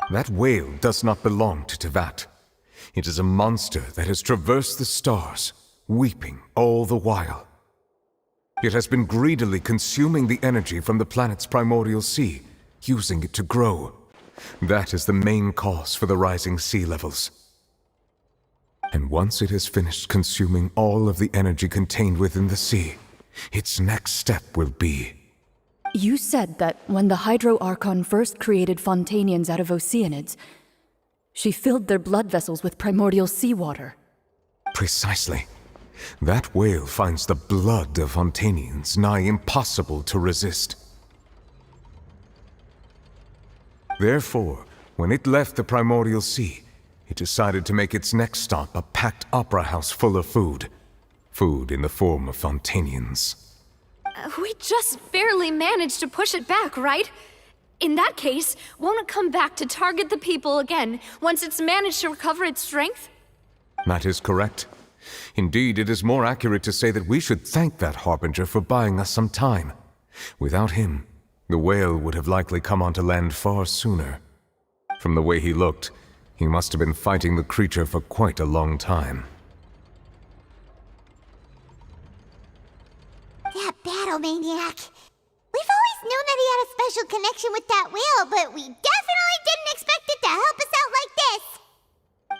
That whale does not belong to Tevat. It is a monster that has traversed the stars, weeping all the while. It has been greedily consuming the energy from the planet's primordial sea, using it to grow. That is the main cause for the rising sea levels. And once it has finished consuming all of the energy contained within the sea, its next step will be... You said that when the Hydro Archon first created Fontainians out of Oceanids, she filled their blood vessels with primordial seawater. Precisely. That whale finds the blood of Fontainians nigh impossible to resist. Therefore, when it left the primordial sea, it decided to make its next stop a packed opera house full of food. Food in the form of Fontainians. We just barely managed to push it back, right? In that case, won't it come back to target the people again once it's managed to recover its strength? That is correct. Indeed, it is more accurate to say that we should thank that Harbinger for buying us some time. Without him, the whale would have likely come onto land far sooner. From the way he looked, he must have been fighting the creature for quite a long time. That battle maniac. We've always known that he had a special connection with that whale, but we definitely didn't expect it to help us out like this.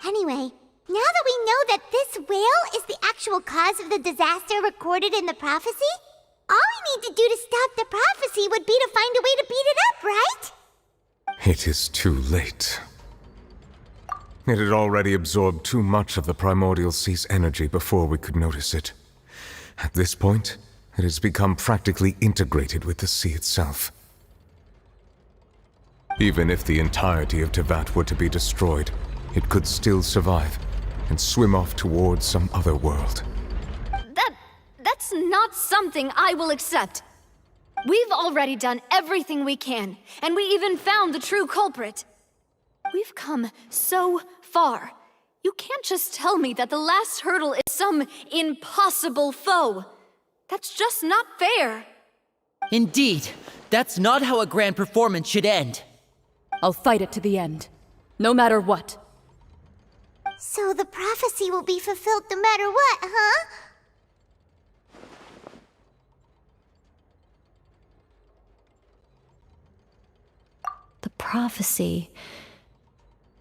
Anyway, now that we know that this whale is the actual cause of the disaster recorded in the prophecy, all we need to do to stop the prophecy would be to find a way to beat it up, right? It is too late. It had already absorbed too much of the primordial sea's energy before we could notice it. At this point, it has become practically integrated with the sea itself. Even if the entirety of Tevat were to be destroyed, it could still survive and swim off towards some other world. That's not something I will accept. We've already done everything we can, and we even found the true culprit. We've come so far. You can't just tell me that the last hurdle is some impossible foe. That's just not fair. Indeed, that's not how a grand performance should end. I'll fight it to the end, no matter what. So the prophecy will be fulfilled no matter what, huh? The prophecy.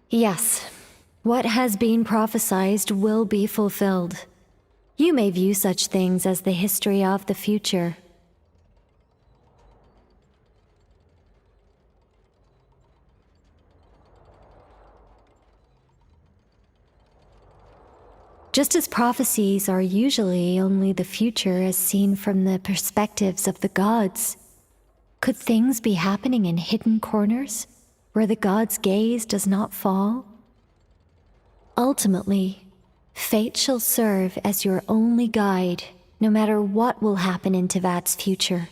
Yes, what has been prophesied will be fulfilled. You may view such things as the history of the future. Just as prophecies are usually only the future as seen from the perspectives of the gods, could things be happening in hidden corners, where the gods' gaze does not fall? Ultimately, fate shall serve as your only guide, no matter what will happen in Tevat's future.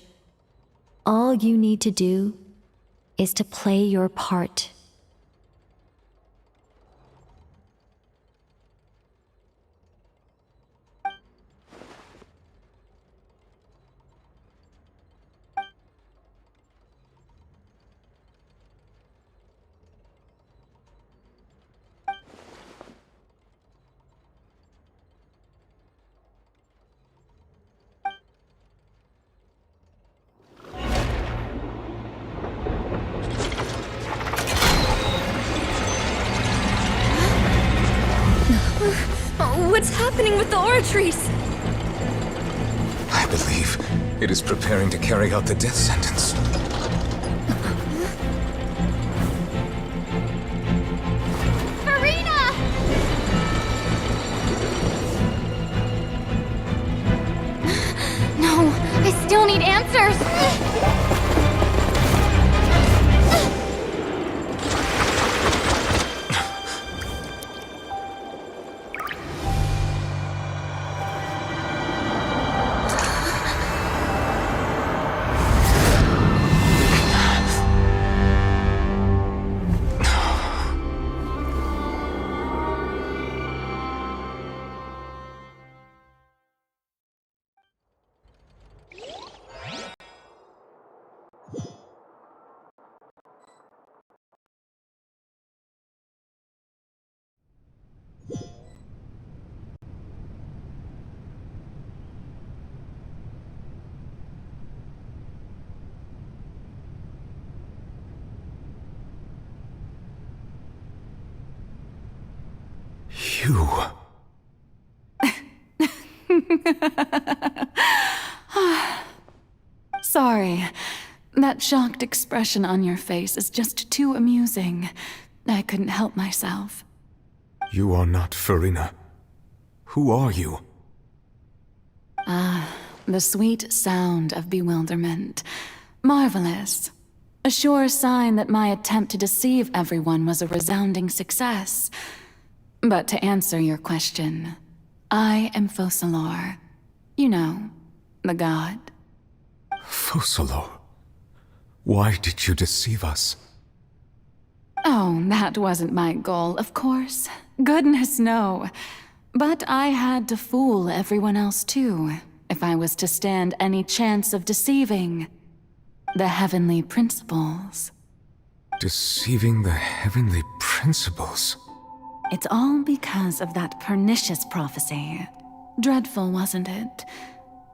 All you need to do is to play your part. What's happening with the oratories? I believe it is preparing to carry out the death sentence. Marina! No, I still need answers. You... Sorry. That shocked expression on your face is just too amusing. I couldn't help myself. You are not Farina. Who are you? The sweet sound of bewilderment. Marvelous. A sure sign that my attempt to deceive everyone was a resounding success. But to answer your question, I am Focalor. You know, the god. Focalor. Why did you deceive us? Oh, that wasn't my goal, of course. Goodness, no. But I had to fool everyone else too, if I was to stand any chance of deceiving the heavenly principles. Deceiving the heavenly principles? It's all because of that pernicious prophecy. Dreadful, wasn't it?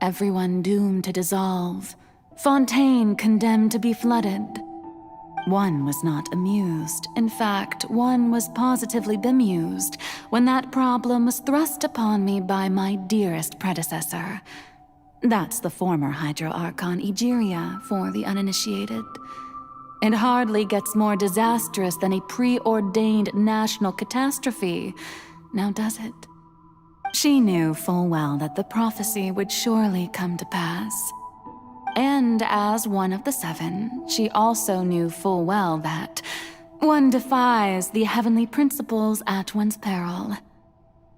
Everyone doomed to dissolve. Fontaine condemned to be flooded. One was not amused. In fact, one was positively bemused when that problem was thrust upon me by my dearest predecessor. That's the former Hydro Archon Egeria for the uninitiated. It hardly gets more disastrous than a preordained national catastrophe, now does it? She knew full well that the prophecy would surely come to pass. And as one of the seven, she also knew full well that one defies the heavenly principles at one's peril.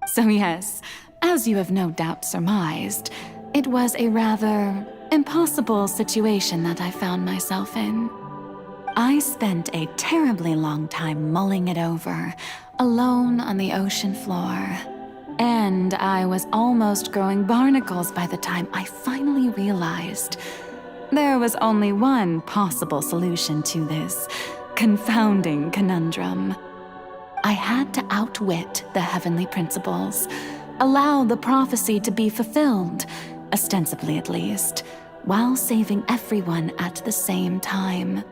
So yes, as you have no doubt surmised, it was a rather impossible situation that I found myself in. I spent a terribly long time mulling it over, alone on the ocean floor. And I was almost growing barnacles by the time I finally realized there was only one possible solution to this confounding conundrum. I had to outwit the heavenly principles, allow the prophecy to be fulfilled, ostensibly at least, while saving everyone at the same time.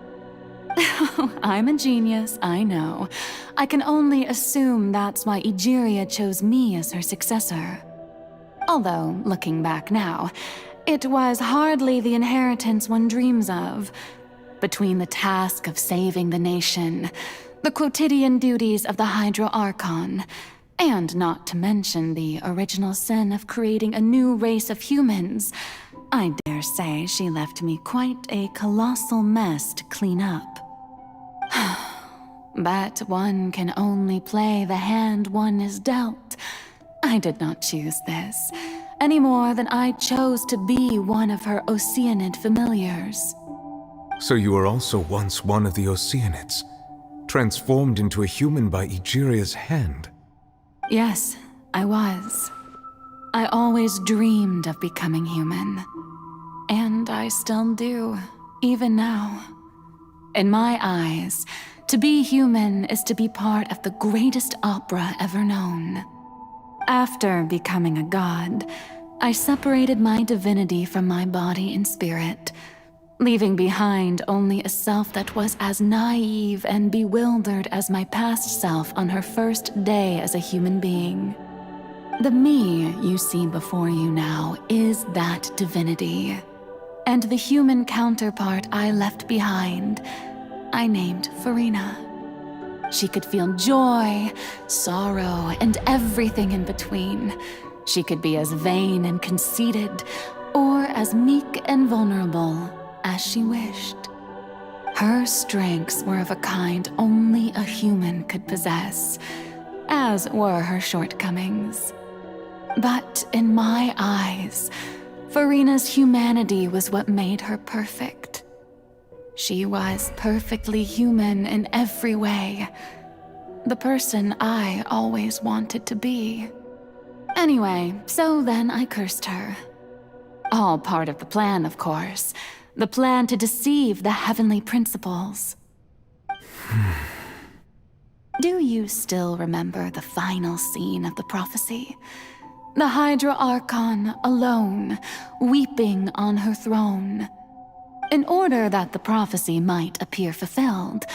I'm a genius, I know. I can only assume that's why Egeria chose me as her successor. Although, looking back now, it was hardly the inheritance one dreams of. Between the task of saving the nation, the quotidian duties of the Hydro Archon, and not to mention the original sin of creating a new race of humans, I dare say she left me quite a colossal mess to clean up. But one can only play the hand one is dealt. I did not choose this, any more than I chose to be one of her Oceanid familiars. So you were also once one of the Oceanids, transformed into a human by Egeria's hand. Yes, I was. I always dreamed of becoming human. And I still do, even now. In my eyes, to be human is to be part of the greatest opera ever known. After becoming a god, I separated my divinity from my body and spirit, leaving behind only a self that was as naive and bewildered as my past self on her first day as a human being. The me you see before you now is that divinity. And the human counterpart I left behind, I named Farina. She could feel joy, sorrow, and everything in between. She could be as vain and conceited, or as meek and vulnerable as she wished. Her strengths were of a kind only a human could possess, as were her shortcomings. But in my eyes, Farina's humanity was what made her perfect. She was perfectly human in every way. The person I always wanted to be. Anyway, so then I cursed her. All part of the plan, of course. The plan to deceive the heavenly principles. Do you still remember the final scene of the prophecy? The Hydra Archon alone, weeping on her throne. In order that the prophecy might appear fulfilled,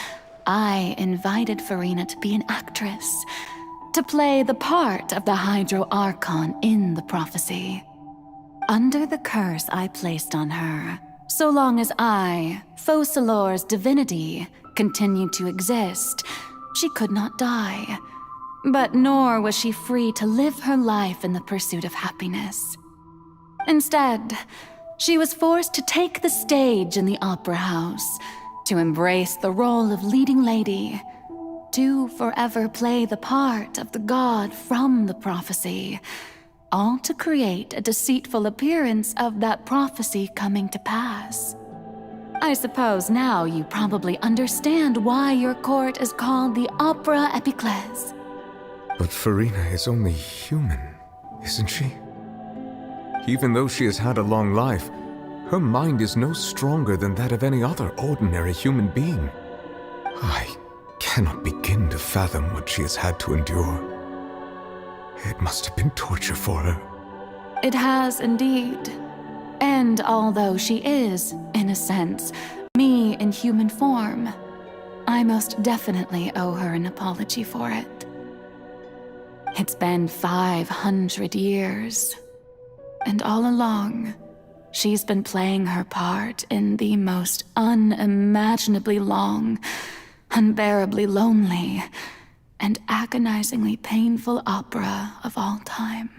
I invited Farina to be an actress. to play the part of the Hydro Archon in the prophecy. Under the curse I placed on her, so long as I, Focalor's divinity, continued to exist, she could not die. But nor was she free to live her life in the pursuit of happiness. Instead, she was forced to take the stage in the opera house, to embrace the role of leading lady, to forever play the part of the god from the prophecy, all to create a deceitful appearance of that prophecy coming to pass. I suppose now you probably understand why your court is called the Opera Epiclese. But Farina is only human, isn't she? Even though she has had a long life, her mind is no stronger than that of any other ordinary human being. I cannot begin to fathom what she has had to endure. It must have been torture for her. It has indeed. And although she is, in a sense, me in human form, I most definitely owe her an apology for it. It's been 500 years, and all along, she's been playing her part in the most unimaginably long, unbearably lonely, and agonizingly painful opera of all time.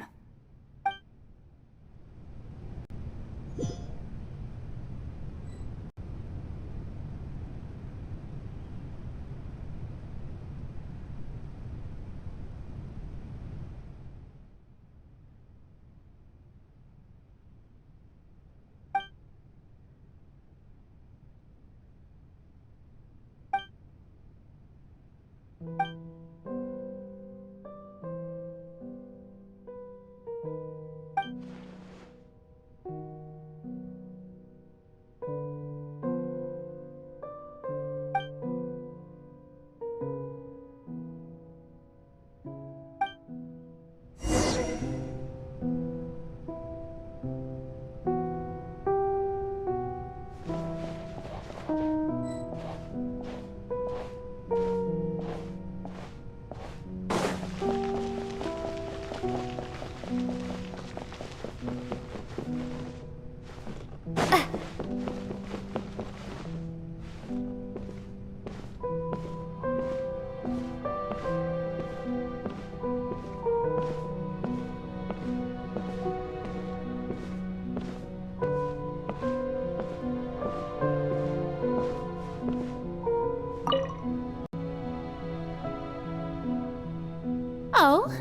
Oh,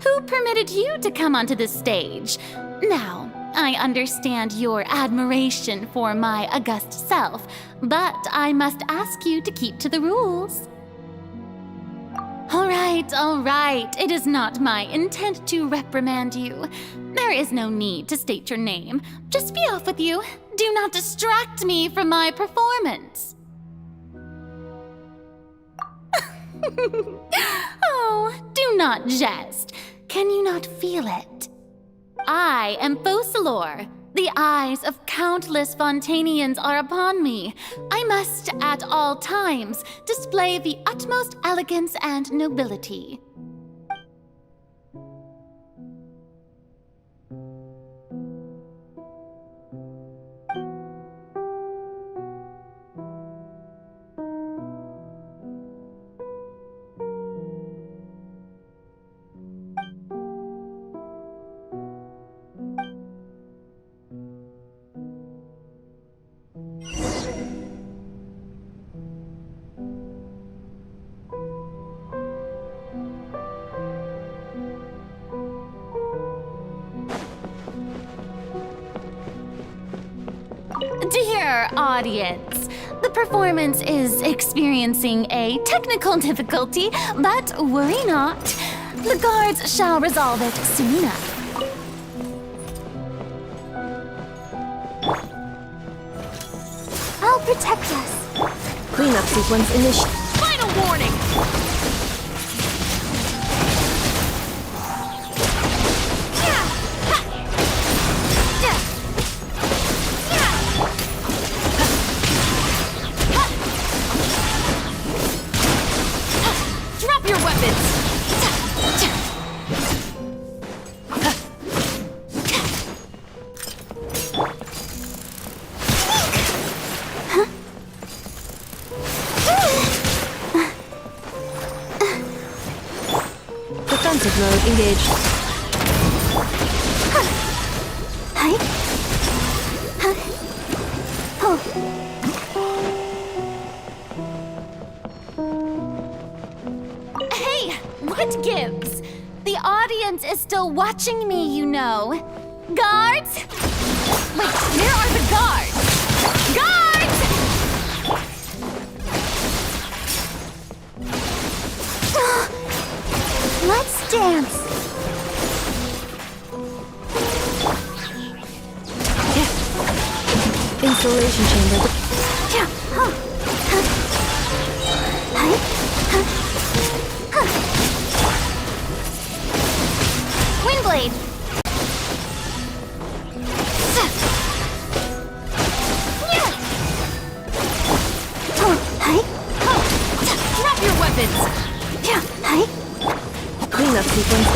who permitted you to come onto the stage? Now, I understand your admiration for my august self, but I must ask you to keep to the rules. All right. It is not my intent to reprimand you. There is no need to state your name. Just be off with you. Do not distract me from my performance. Oh, do not jest. Can you not feel it? I am Focalor. The eyes of countless Fontainians are upon me. I must, at all times, display the utmost elegance and nobility. Dear audience, the performance is experiencing a technical difficulty, but worry not. The guards shall resolve it soon enough. I'll protect us. Cleanup sequence initiated. Final warning! Engage. Hi. Oh. Hey, what gives? The audience is still watching me, you know. Guards? Wait, where are the guards? Guards! Let's dance. Installation chamber. Yeah. Huh. Huh. Hi. Huh. Huh. Windblade! Oh, hi. Drop your weapons! Yeah. Hi. Cleanup sequence.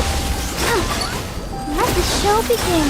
Let the show begin.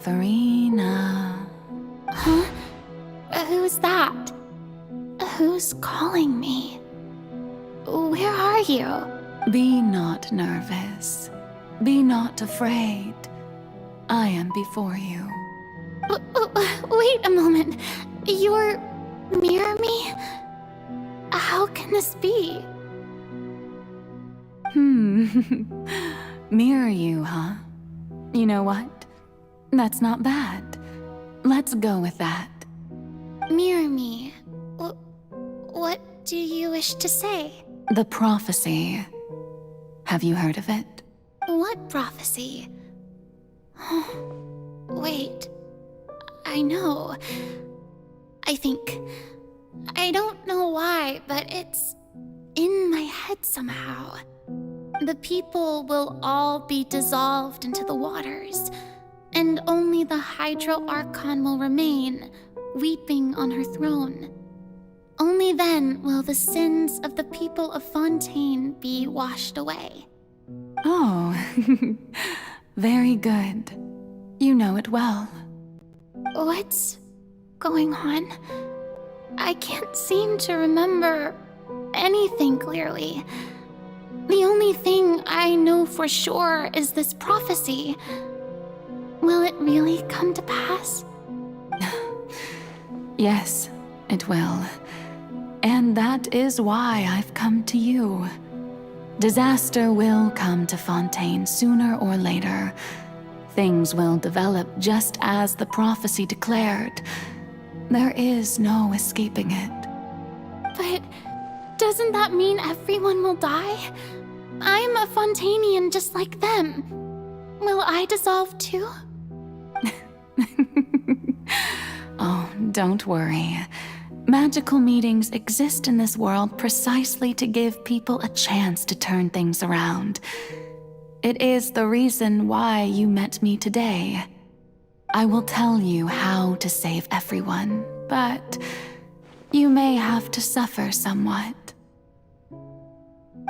Farina. Huh? Who's that? Who's calling me? Where are you? Be not nervous. Be not afraid. I am before you. Wait a moment. You're mirror me? How can this be? Mirror you, huh? You know what? That's not bad. Let's go with that. Mirror me. What do you wish to say? The prophecy. Have you heard of it? What prophecy? Wait. I know. I think. I don't know why, but it's in my head somehow. The people will all be dissolved into the waters, and only the Hydro Archon will remain, weeping on her throne. Only then will the sins of the people of Fontaine be washed away. Oh, very good. You know it well. What's going on? I can't seem to remember anything clearly. The only thing I know for sure is this prophecy. Will it really come to pass? Yes, it will. And that is why I've come to you. Disaster will come to Fontaine sooner or later. Things will develop just as the prophecy declared. There is no escaping it. But doesn't that mean everyone will die? I'm a Fontainian just like them. Will I dissolve too? Oh, don't worry. Magical meetings exist in this world precisely to give people a chance to turn things around. It is the reason why you met me today. I will tell you how to save everyone, but you may have to suffer somewhat.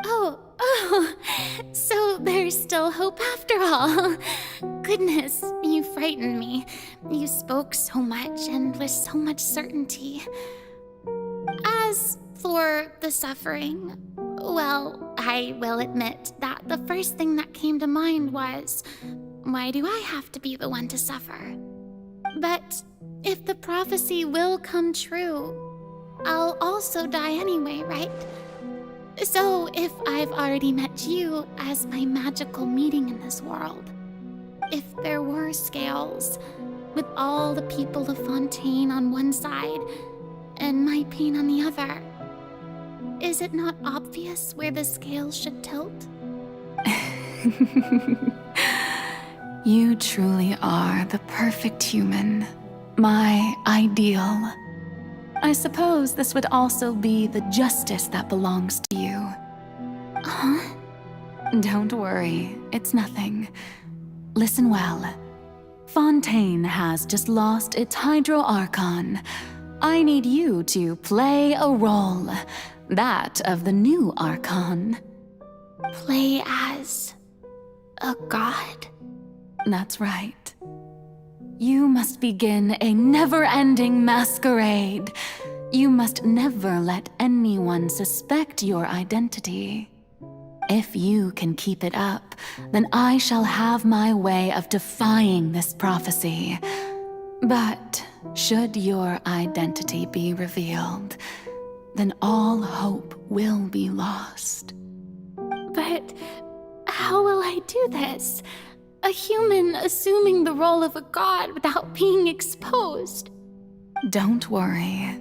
Oh, so there's still hope after all. Goodness, you frightened me. You spoke so much and with so much certainty. As for the suffering, well, I will admit that the first thing that came to mind was, why do I have to be the one to suffer? But if the prophecy will come true, I'll also die anyway, right? So if I've already met you as my magical meeting in this world, if there were scales, with all the people of Fontaine on one side and my pain on the other, is it not obvious where the scales should tilt? You truly are the perfect human, my ideal. I suppose this would also be the justice that belongs to you. Huh? Don't worry, it's nothing. Listen well. Fontaine has just lost its Hydro Archon. I need you to play a role, that of the new Archon. Play as a god? That's right. You must begin a never-ending masquerade. You must never let anyone suspect your identity. If you can keep it up, then I shall have my way of defying this prophecy. But should your identity be revealed, then all hope will be lost. But how will I do this? A human assuming the role of a god without being exposed. Don't worry.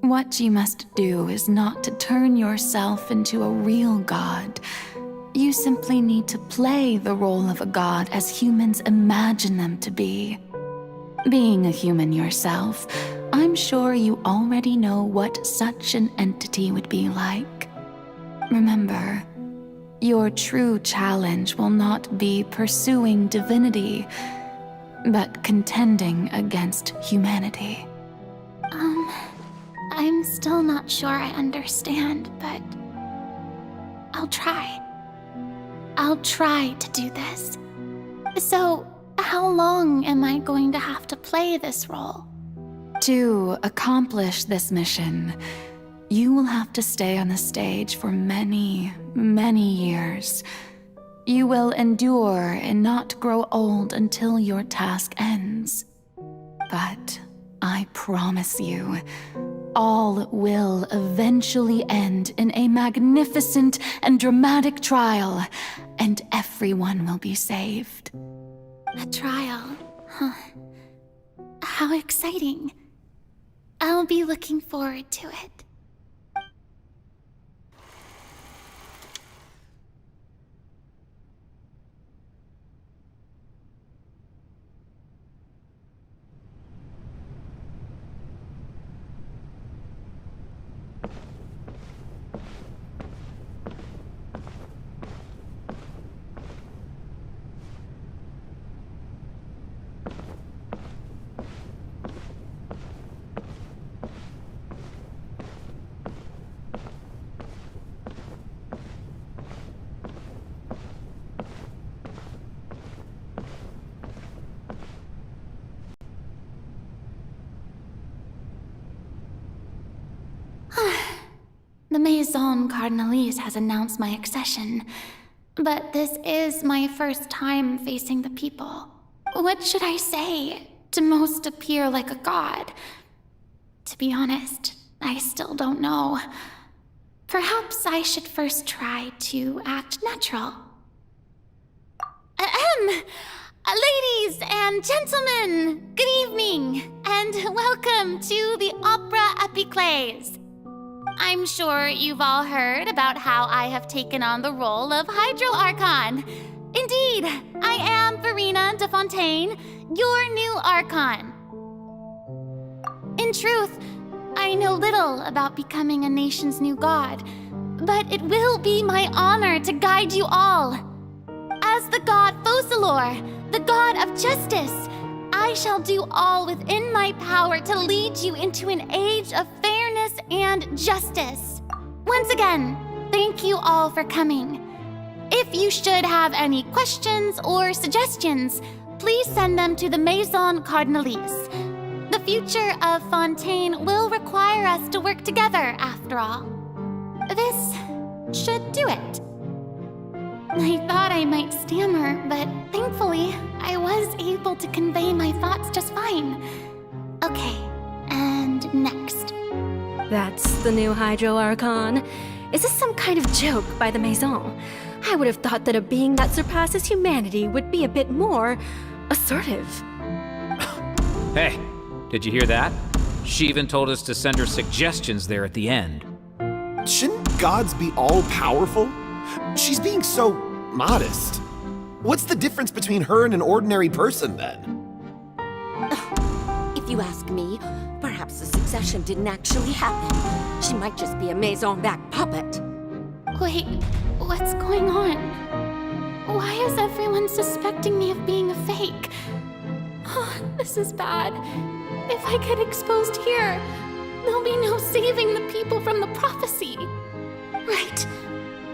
What you must do is not to turn yourself into a real god. You simply need to play the role of a god as humans imagine them to be. Being a human yourself, I'm sure you already know what such an entity would be like. Remember, your true challenge will not be pursuing divinity, but contending against humanity. I'm still not sure I understand, but I'll try. I'll try to do this. So, how long am I going to have to play this role? To accomplish this mission, you will have to stay on the stage for many, many years. You will endure and not grow old until your task ends. But I promise you, all will eventually end in a magnificent and dramatic trial, and everyone will be saved. A trial, huh? How exciting. I'll be looking forward to it. The Maison Cardinalise has announced my accession, but this is my first time facing the people. What should I say to most appear like a god? To be honest, I still don't know. Perhaps I should first try to act natural. Ladies and gentlemen, good evening, and welcome to the Opera Epiclese. I'm sure you've all heard about how I have taken on the role of Hydro Archon. Indeed, I am Verena de Fontaine, your new Archon. In truth, I know little about becoming a nation's new god, but it will be my honor to guide you all. As the god Focalor, the god of justice, I shall do all within my power to lead you into an age of fairness and justice. Once again, thank you all for coming. If you should have any questions or suggestions, please send them to the Maison Cardinalise. The future of Fontaine will require us to work together, after all. This should do it. I thought I might stammer, but thankfully, I was able to convey my thoughts just fine. Okay, and next. That's the new Hydro Archon. Is this some kind of joke by the Maison? I would have thought that a being that surpasses humanity would be a bit more assertive. Hey, did you hear that? She even told us to send her suggestions there at the end. Shouldn't gods be all-powerful? She's being so modest. What's the difference between her and an ordinary person, then? If you ask me, perhaps the succession didn't actually happen. She might just be a Maison-backed puppet. Wait, what's going on? Why is everyone suspecting me of being a fake? Oh, this is bad. If I get exposed here, there'll be no saving the people from the prophecy. Right.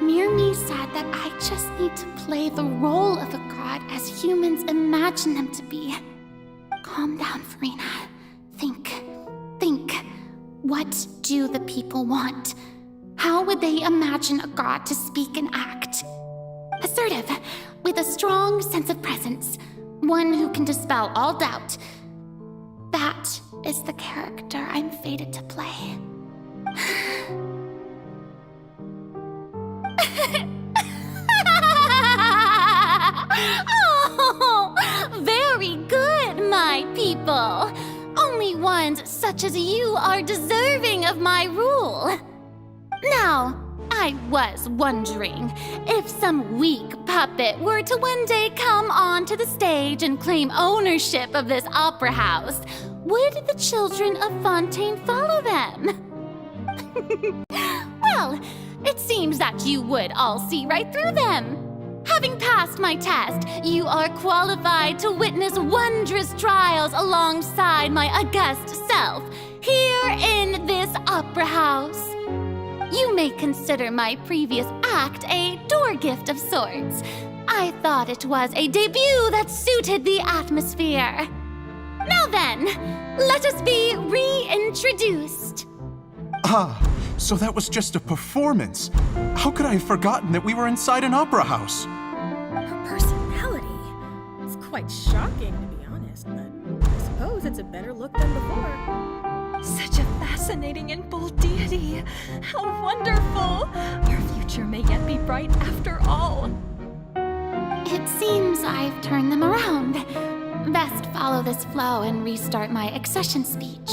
Mirmi said that I just need to play the role of a god as humans imagine them to be. Calm down, Farina. Think. What do the people want? How would they imagine a god to speak and act? Assertive, with a strong sense of presence. One who can dispel all doubt. That is the character I'm fated to play. Oh, very good, my people. Only ones such as you are deserving of my rule. Now, I was wondering if some weak puppet were to one day come onto the stage and claim ownership of this opera house, would the children of Fontaine follow them? Well, it seems that you would all see right through them. Having passed my test, you are qualified to witness wondrous trials alongside my august self, here in this opera house. You may consider my previous act a door gift of sorts. I thought it was a debut that suited the atmosphere. Now then, let us be reintroduced. Ah, so that was just a performance. How could I have forgotten that we were inside an opera house? Her personality. It's quite shocking, to be honest, but I suppose it's a better look than before. Such a fascinating and bold deity. How wonderful! Our future may yet be bright after all. It seems I've turned them around. Best follow this flow and restart my accession speech.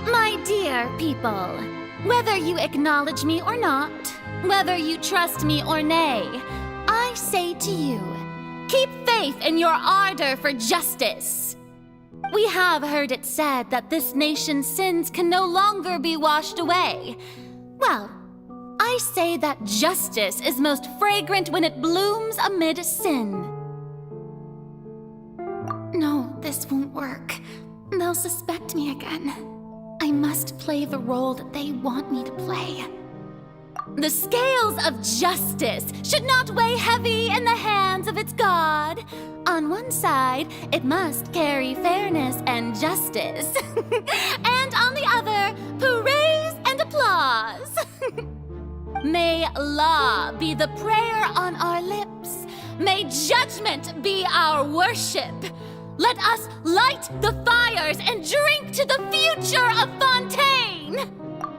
My dear people, whether you acknowledge me or not, whether you trust me or nay, I say to you, keep faith in your ardor for justice. We have heard it said that this nation's sins can no longer be washed away. Well, I say that justice is most fragrant when it blooms amid sin. No, this won't work. They'll suspect me again. I must play the role that they want me to play. The scales of justice should not weigh heavy in the hands of its god. On one side, it must carry fairness and justice. And on the other, praise and applause. May law be the prayer on our lips. May judgment be our worship. Let us light the fires and drink to the future of Fontaine!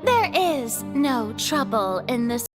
There is no trouble in this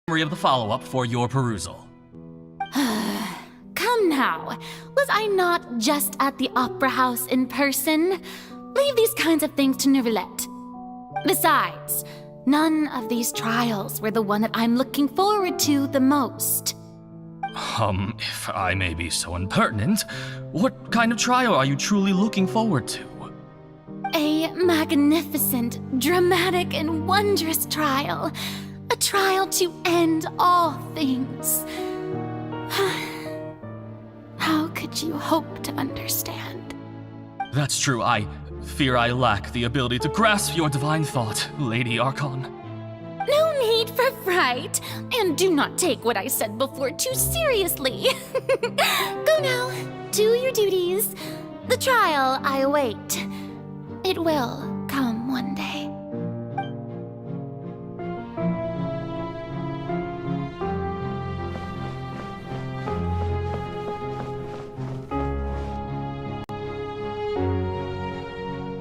summary of the follow-up for your perusal. Come now. Was I not just at the Opera House in person? Leave these kinds of things to Neuvillette. Besides, none of these trials were the one that I'm looking forward to the most. If I may be so impertinent, what kind of trial are you truly looking forward to? A magnificent, dramatic, and wondrous trial. A trial to end all things. How could you hope to understand? That's true. I fear I lack the ability to grasp your divine thought, Lady Archon. No need for fright, and do not take what I said before too seriously. Go now, do your duties. The trial I await. It will come one day.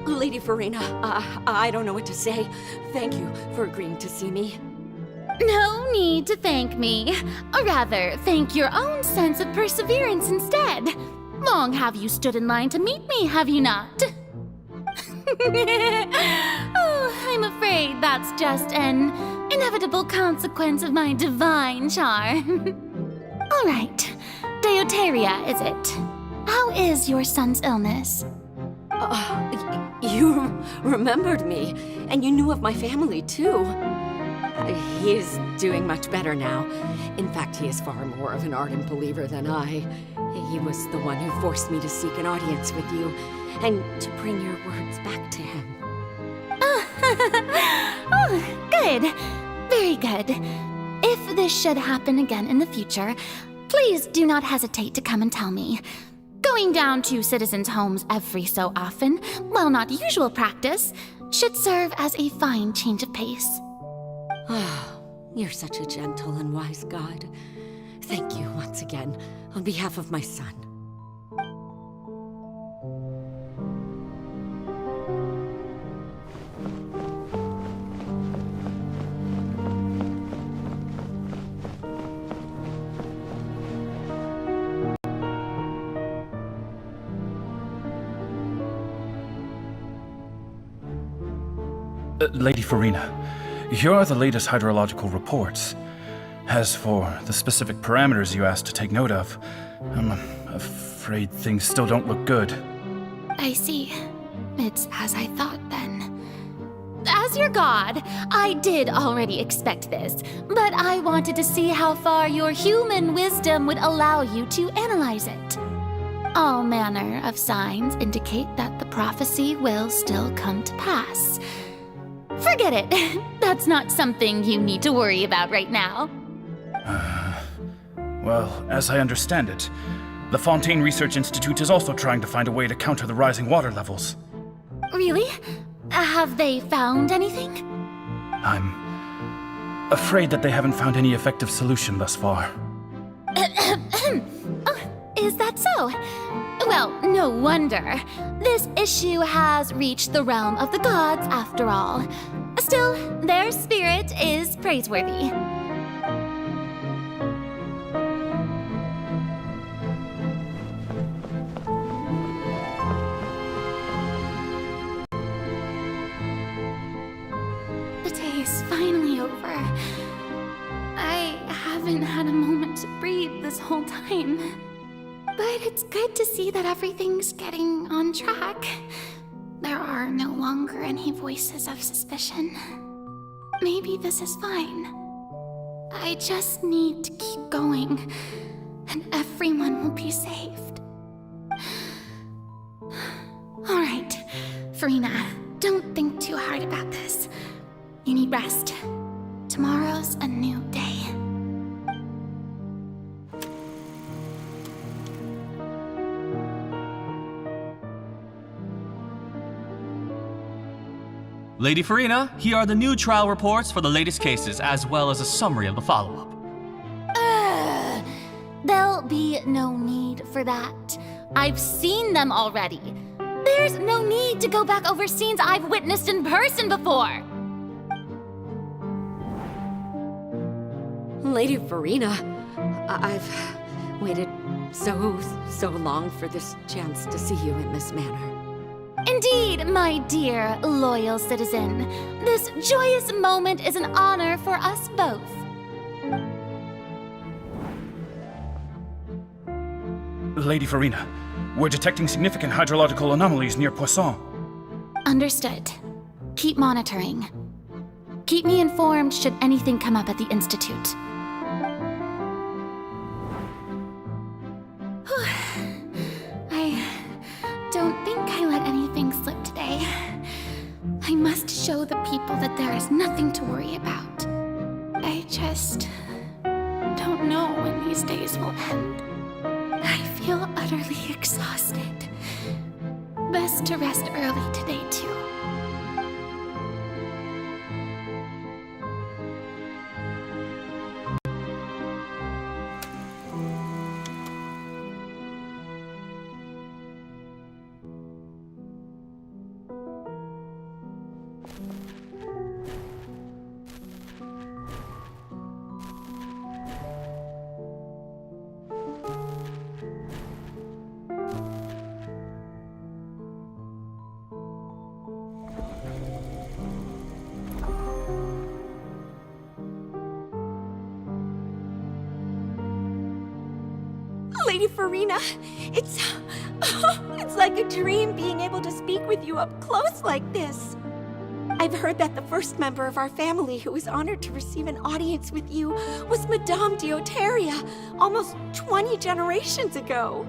Lady Farina, I don't know what to say. Thank you for agreeing to see me. No need to thank me. Or rather, thank your own sense of perseverance instead. Long have you stood in line to meet me, have you not? Oh, I'm afraid that's just an inevitable consequence of my divine charm. All right, Deoteria, is it? How is your son's illness? You remembered me, and you knew of my family, too. He is doing much better now. In fact, he is far more of an ardent believer than I. He was the one who forced me to seek an audience with you, and to bring your words back to him. Oh, good. Very good. If this should happen again in the future, please do not hesitate to come and tell me. Going down to citizens' homes every so often, while not usual practice, should serve as a fine change of pace. You're such a gentle and wise god. Thank you once again, on behalf of my son. Lady Farina, here are the latest hydrological reports. As for the specific parameters you asked to take note of, I'm afraid things still don't look good. I see. It's as I thought then. As your god, I did already expect this, but I wanted to see how far your human wisdom would allow you to analyze it. All manner of signs indicate that the prophecy will still come to pass. Forget it. That's not something you need to worry about right now. Well, as I understand it, the Fontaine Research Institute is also trying to find a way to counter the rising water levels. Really? Have they found anything? I'm afraid that they haven't found any effective solution thus far. Oh, is that so? Well, no wonder. This issue has reached the realm of the gods, after all. Still, their spirit is praiseworthy. The day is finally over. I haven't had a moment to breathe this whole time. But it's good to see that everything's getting on track. There are no longer any voices of suspicion. Maybe this is fine. I just need to keep going, and everyone will be saved. All right, Farina, don't think too hard about this. You need rest. Tomorrow's a new day. Lady Farina, here are the new trial reports for the latest cases, as well as a summary of the follow-up. There'll be no need for that. I've seen them already. There's no need to go back over scenes I've witnessed in person before. Lady Farina, I've waited so long for this chance to see you in this manner. Indeed, my dear, loyal citizen. This joyous moment is an honor for us both. Lady Farina, we're detecting significant hydrological anomalies near Poisson. Understood. Keep monitoring. Keep me informed should anything come up at the Institute. I don't think I let anything slip today. I must show the people that there is nothing to worry about. I just don't know when these days will end. I feel utterly exhausted. Best to rest early today, too. Lady Farina, it's like a dream being able to speak with you up close like this. I've heard that the first member of our family who was honored to receive an audience with you was Madame Dioteria, almost 20 generations ago.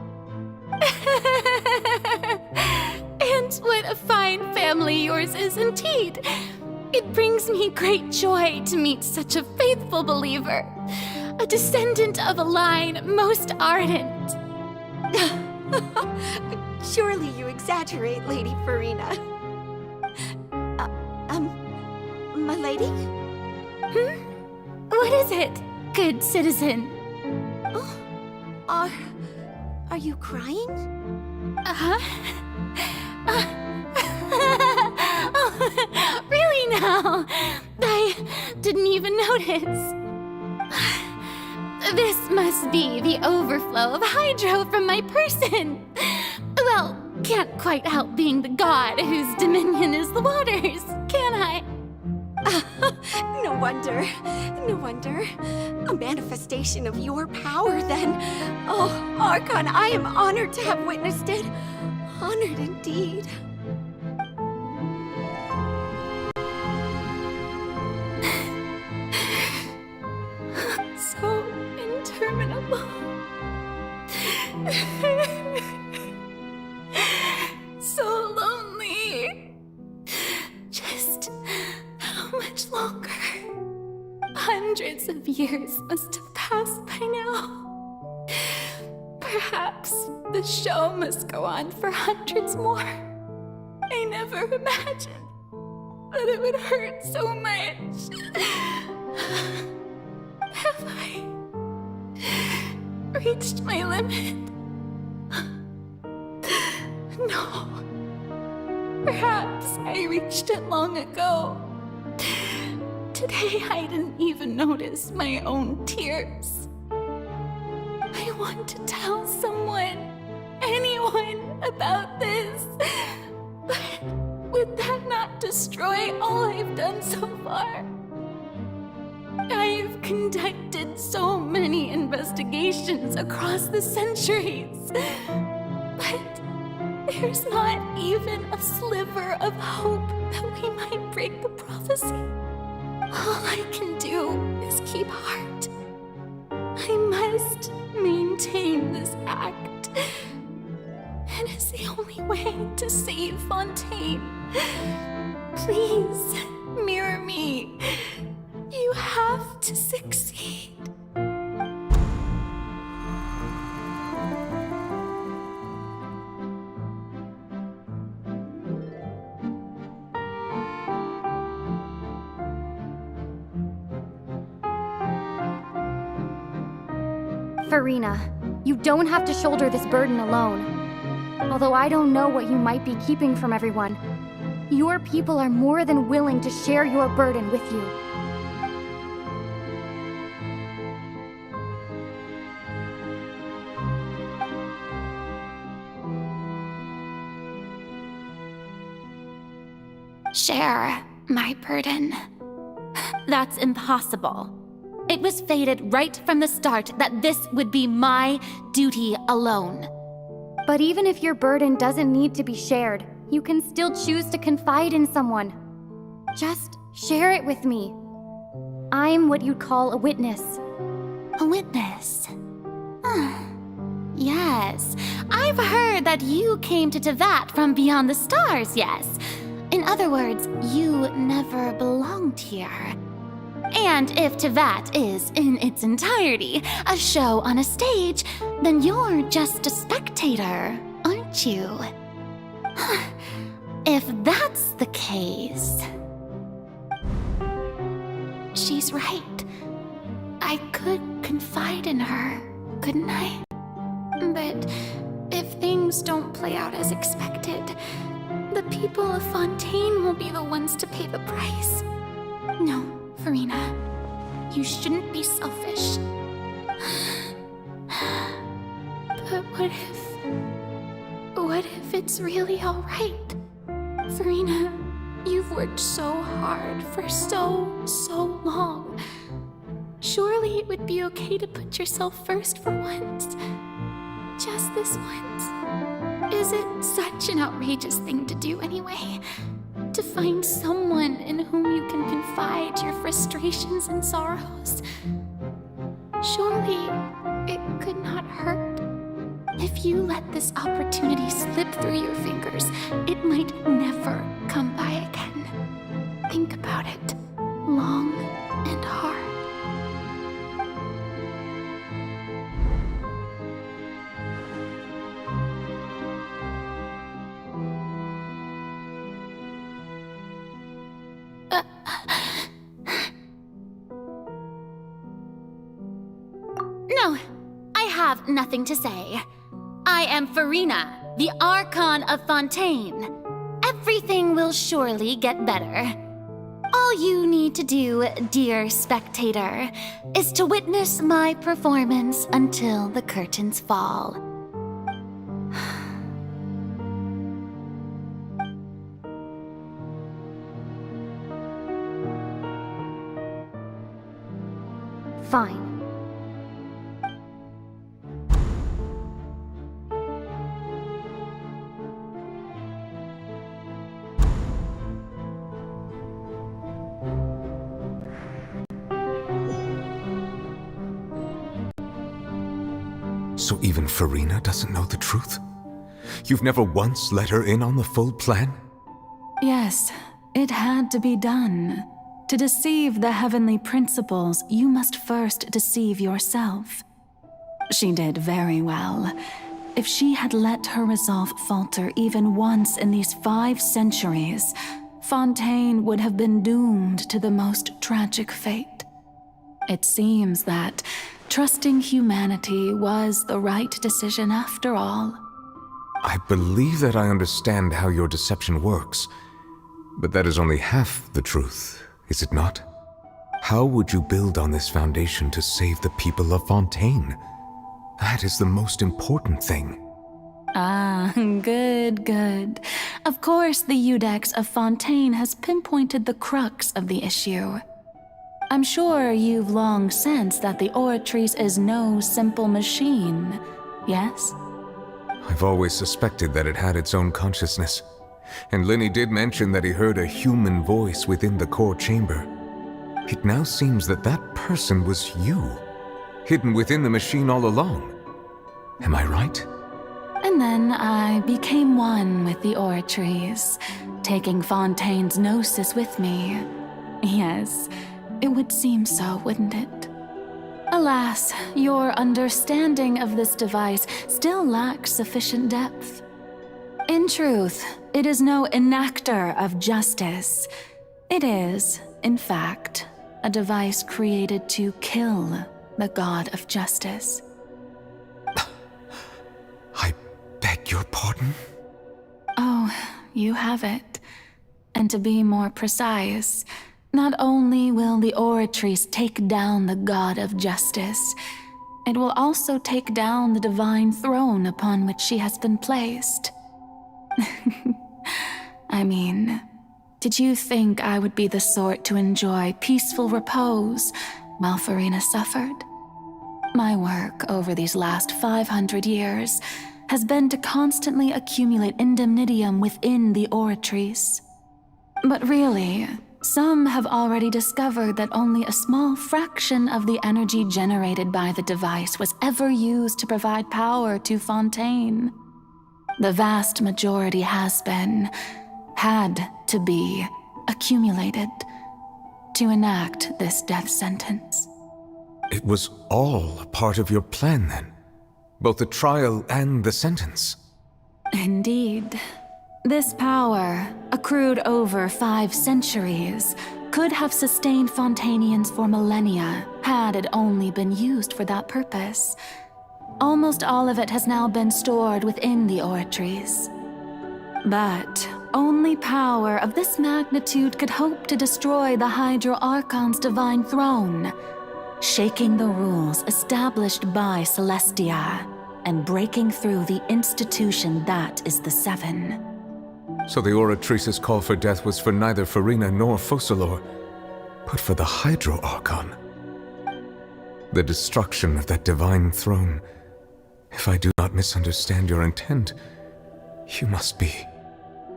And what a fine family yours is indeed. It brings me great joy to meet such a faithful believer, a descendant of a line most ardent. Surely you exaggerate, Lady Farina. My lady? What is it, good citizen? Oh, are you crying? Oh, really now? I didn't even notice. This must be the overflow of hydro from my person. Well, can't quite help being the god whose dominion is the waters, can I? No wonder. No wonder. A manifestation of your power, then. Oh, Archon, I am honored to have witnessed it. Honored indeed. So interminable. So lonely. Just how much longer? Hundreds of years must have passed by now. Perhaps the show must go on for hundreds more. I never imagined that it would hurt so much. Have I reached my limit? No. Perhaps I reached it long ago. Today I didn't even notice my own tears. I want to tell someone, anyone, about this. But would that not destroy all I've done so far? I've conducted so many investigations across the centuries, but there's not even a sliver of hope that we might break the prophecy. All I can do is keep heart. I must maintain this act. It is the only way to save Fontaine. Please, mirror me. You have to succeed. Farina, you don't have to shoulder this burden alone. Although I don't know what you might be keeping from everyone, your people are more than willing to share your burden with you. share my burden. That's impossible. It was fated right from the start that this would be my duty alone. But even if your burden doesn't need to be shared, you can still choose to confide in someone. Just share it with me. I'm what you'd call a witness. A witness? Yes, I've heard that you came to Tevat from beyond the stars, yes. In other words, you never belonged here. And if Tevat is, in its entirety, a show on a stage, then you're just a spectator, aren't you? If that's the case... She's right. I could confide in her, couldn't I? But if things don't play out as expected, the people of Fontaine will be the ones to pay the price. No, Farina, you shouldn't be selfish. But what if it's really all right? Farina, you've worked so hard for so long. Surely it would be okay to put yourself first for once. Just this once. Is it such an outrageous thing to do anyway? To find someone in whom you can confide your frustrations and sorrows? Surely it could not hurt. If you let this opportunity slip through your fingers, it might never come by again. Think about it long and hard. No, I have nothing to say. I am Farina, the Archon of Fontaine. Everything will surely get better. All you need to do, dear spectator, is to witness my performance until the curtains fall. Fine. So even Farina doesn't know the truth? You've never once let her in on the full plan? Yes, it had to be done. To deceive the heavenly principles, you must first deceive yourself. She did very well. If she had let her resolve falter even once in these 5 centuries, Fontaine would have been doomed to the most tragic fate. It seems that trusting humanity was the right decision after all. I believe that I understand how your deception works, but that is only half the truth, is it not? How would you build on this foundation to save the people of Fontaine? That is the most important thing. Ah, good. Of course, the Iudex of Fontaine has pinpointed the crux of the issue. I'm sure you've long sensed that the Oratrice is no simple machine, yes? I've always suspected that it had its own consciousness. And Lenny did mention that he heard a human voice within the core chamber. It now seems that that person was you, hidden within the machine all along. Am I right? And then I became one with the Oratrice, taking Fontaine's gnosis with me. Yes, it would seem so, wouldn't it? Alas, your understanding of this device still lacks sufficient depth. In truth, it is no enactor of justice. It is, in fact, a device created to kill the god of justice. I beg your pardon? Oh, you have it. And to be more precise, not only will the Oratrice take down the god of justice, it will also take down the divine throne upon which she has been placed. I mean, Did you think I would be the sort to enjoy peaceful repose while Farina suffered? My work over these last 500 years has been to constantly accumulate indemnitium within the oratories. But really, some have already discovered that only a small fraction of the energy generated by the device was ever used to provide power to Fontaine. The vast majority had to be, accumulated to enact this death sentence. It was all a part of your plan, then? Both the trial and the sentence? Indeed. This power, accrued over 5 centuries, could have sustained Fontainians for millennia had it only been used for that purpose. Almost all of it has now been stored within the oratories. But only power of this magnitude could hope to destroy the Hydro Archon's divine throne, shaking the rules established by Celestia and breaking through the institution that is the Seven. So the Oratrice's call for death was for neither Farina nor Focalor, but for the Hydro Archon. The destruction of that divine throne. If I do not misunderstand your intent, you must be...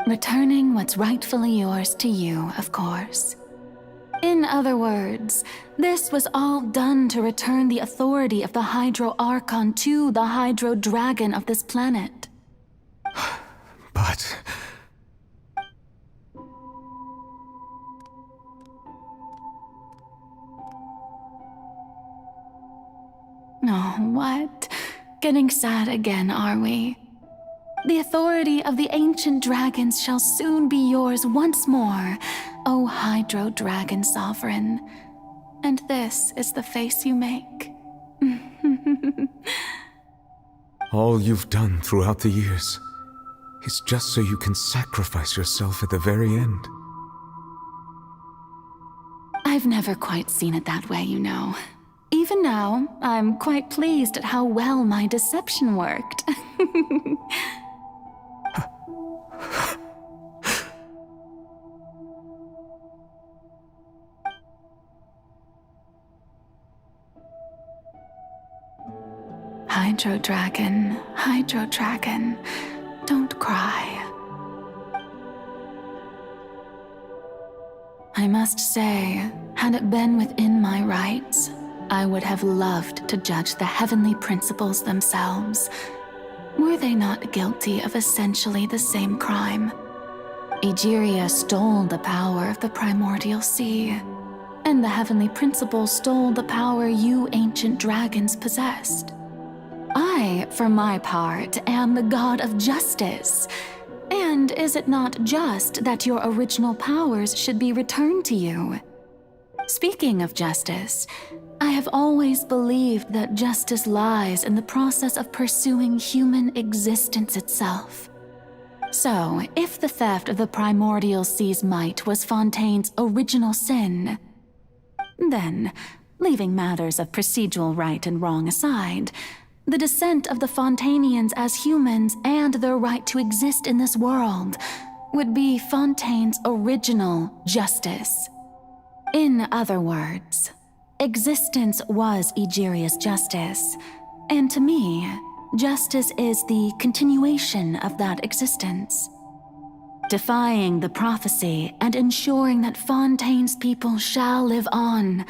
returning what's rightfully yours to you, of course. In other words, this was all done to return the authority of the Hydro Archon to the Hydro Dragon of this planet. But... Oh, what? Getting sad again, are we? The authority of the ancient dragons shall soon be yours once more, O Hydro Dragon Sovereign. And this is the face you make. all you've done throughout the years is just so you can sacrifice yourself at the very end. I've never quite seen it that way, you know. Even now, I'm quite pleased at how well my deception worked. Hydro Dragon, don't cry. I must say, had it been within my rights, I would have loved to judge the heavenly principles themselves. Were they not guilty of essentially the same crime? Egeria stole the power of the primordial sea, and the heavenly principles stole the power you ancient dragons possessed. I, for my part, am the god of justice. And is it not just that your original powers should be returned to you? Speaking of justice, I have always believed that justice lies in the process of pursuing human existence itself. So, if the theft of the primordial sea's might was Fontaine's original sin, then, leaving matters of procedural right and wrong aside, the descent of the Fontainians as humans and their right to exist in this world would be Fontaine's original justice. In other words, existence was Egeria's justice, and to me, justice is the continuation of that existence. Defying the prophecy and ensuring that Fontaine's people shall live on,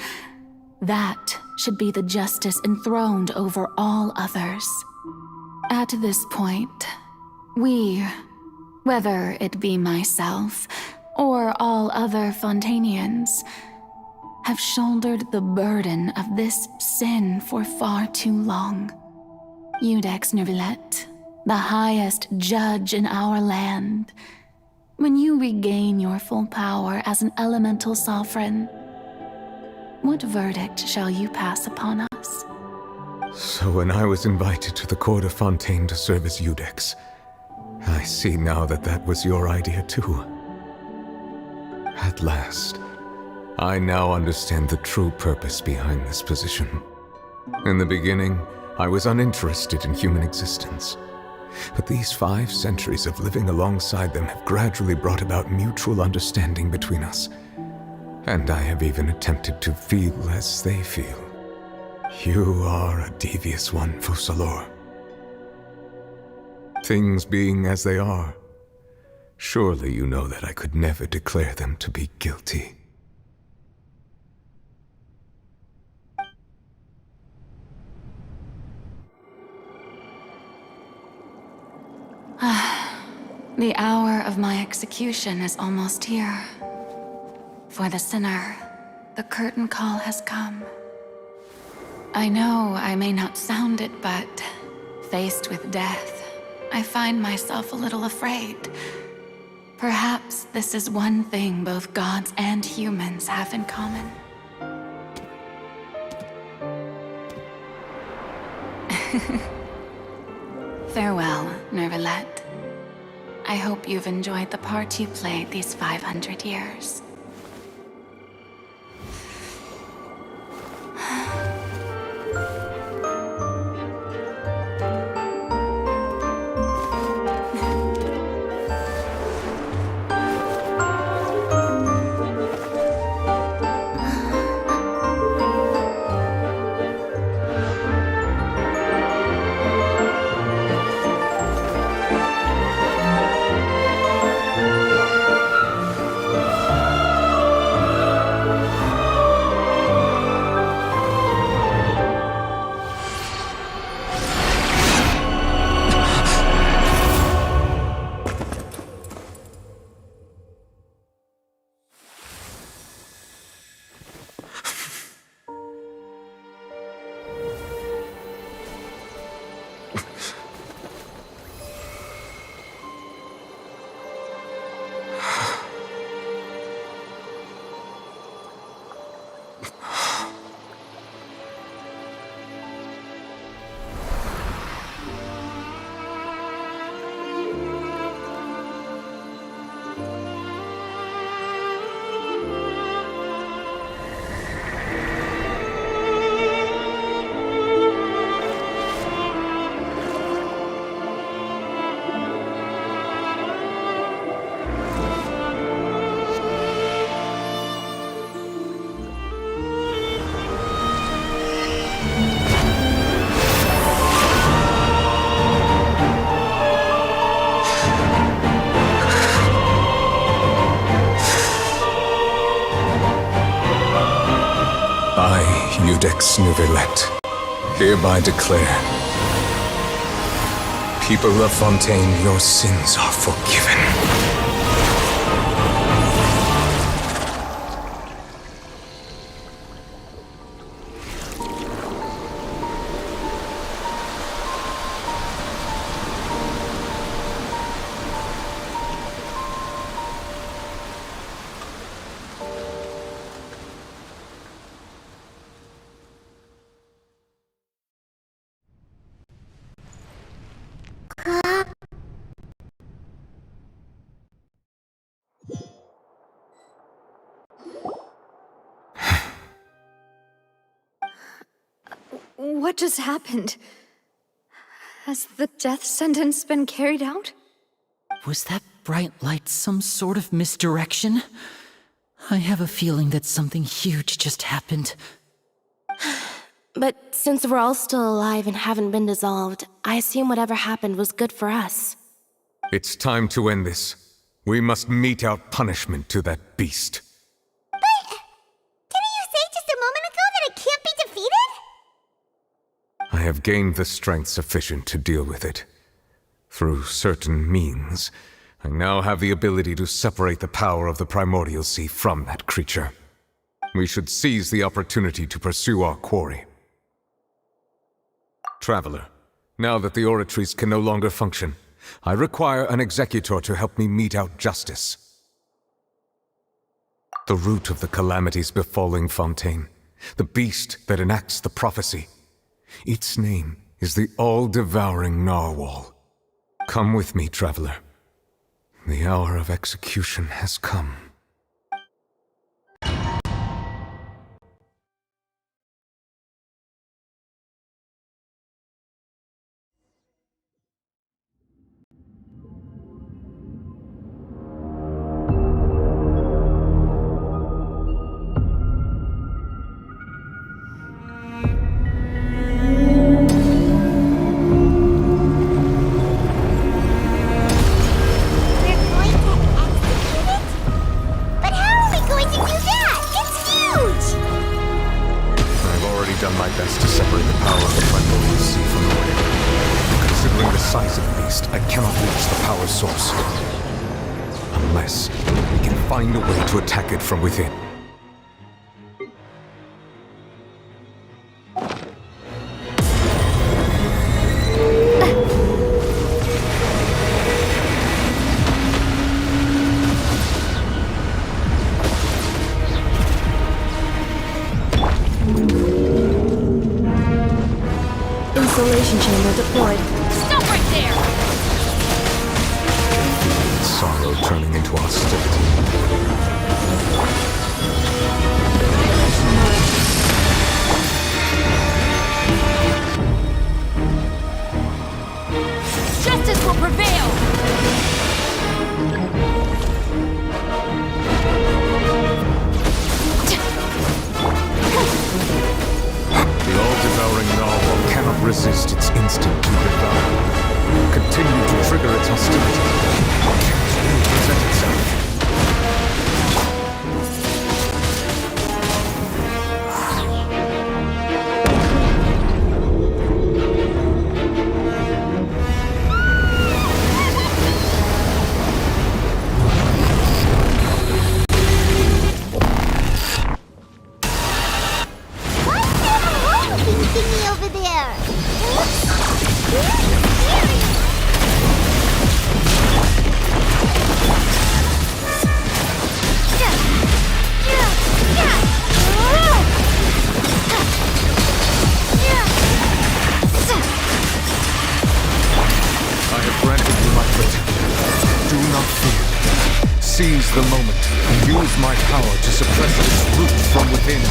that should be the justice enthroned over all others. At this point, we, whether it be myself or all other Fontainians, have shouldered the burden of this sin for far too long. Iudex Nervillet, the highest judge in our land, when you regain your full power as an elemental sovereign, what verdict shall you pass upon us? So when I was invited to the court of Fontaine to serve as Iudex, I see now that that was your idea too. At last, I now understand the true purpose behind this position. In the beginning, I was uninterested in human existence. But these 5 centuries of living alongside them have gradually brought about mutual understanding between us. And I have even attempted to feel as they feel. You are a devious one, Fussalor. Things being as they are, surely you know that I could never declare them to be guilty. The hour of my execution is almost here. For the sinner, the curtain call has come. I know I may not sound it, but faced with death, I find myself a little afraid. Perhaps this is one thing both gods and humans have in common. Farewell, Nervalette. I hope you've enjoyed the part you played these 500 years. Judex Nervalette, hereby declare, people of Fontaine, your sins are forgiven. What just happened? Has the death sentence been carried out? Was that bright light some sort of misdirection? I have a feeling that something huge just happened. But since we're all still alive and haven't been dissolved, I assume whatever happened was good for us. It's time to end this. We must mete out punishment to that beast. Didn't you say just a moment ago that it can't be defeated? I have gained the strength sufficient to deal with it. Through certain means, I now have the ability to separate the power of the Primordial Sea from that creature. We should seize the opportunity to pursue our quarry. Traveler, now that the oratories can no longer function, I require an executor to help me mete out justice. The root of the calamities befalling Fontaine, the beast that enacts the prophecy, its name is the all-devouring Narwhal. Come with me, traveler. The hour of execution has come. least, I cannot reach the power source. Unless we can find a way to attack it from within. Insulation chamber deployed. Stop right there! Sorrow turning into hostility. Justice will prevail! The all-devouring narwhal cannot resist its instinct to devour. Continue to trigger its hostility. A chance will present itself. Thingy over there. I have granted you my protection. Do not fear. Seize the moment and use my power to suppress its roots from within.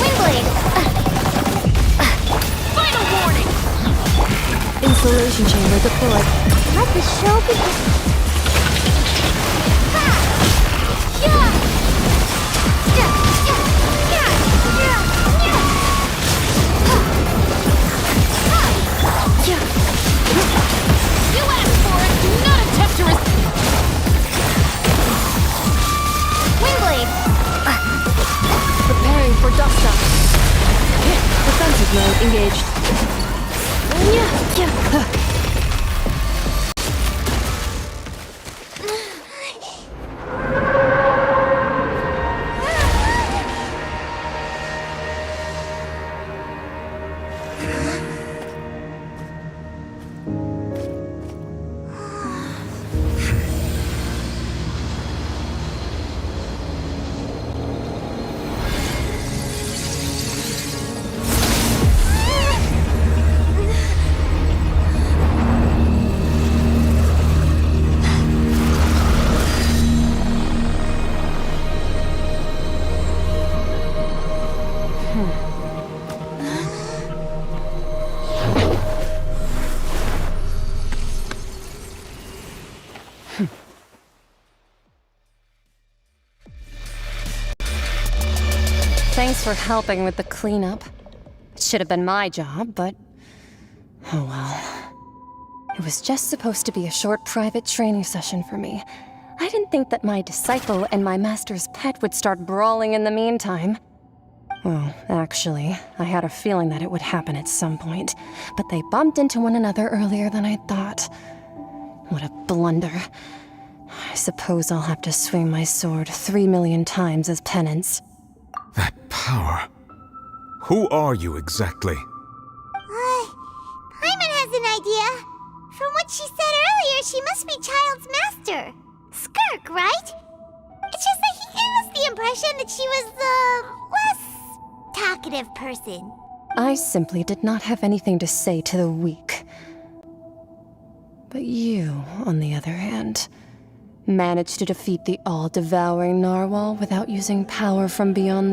Windblade! Final warning! Insulation chamber deployed. Let the show begin. You asked for it! Do not attempt to Windblade! Preparing for dust up. Defensive mode engaged. Thanks for helping with the cleanup. It should have been my job, but oh well. It was just supposed to be a short private training session for me. I didn't think that my disciple and my master's pet would start brawling in the meantime. Well, actually, I had a feeling that it would happen at some point, but they bumped into one another earlier than I thought. What a blunder. I suppose I'll have to swing my sword 3 million times as penance. That power. Who are you exactly? Hyman has an idea. From what she said earlier, she must be Child's master. Skirk, right? It's just that he gave us the impression that she was the less talkative person. I simply did not have anything to say to the weak. But you, on the other hand, managed to defeat the all-devouring narwhal without using power from beyond the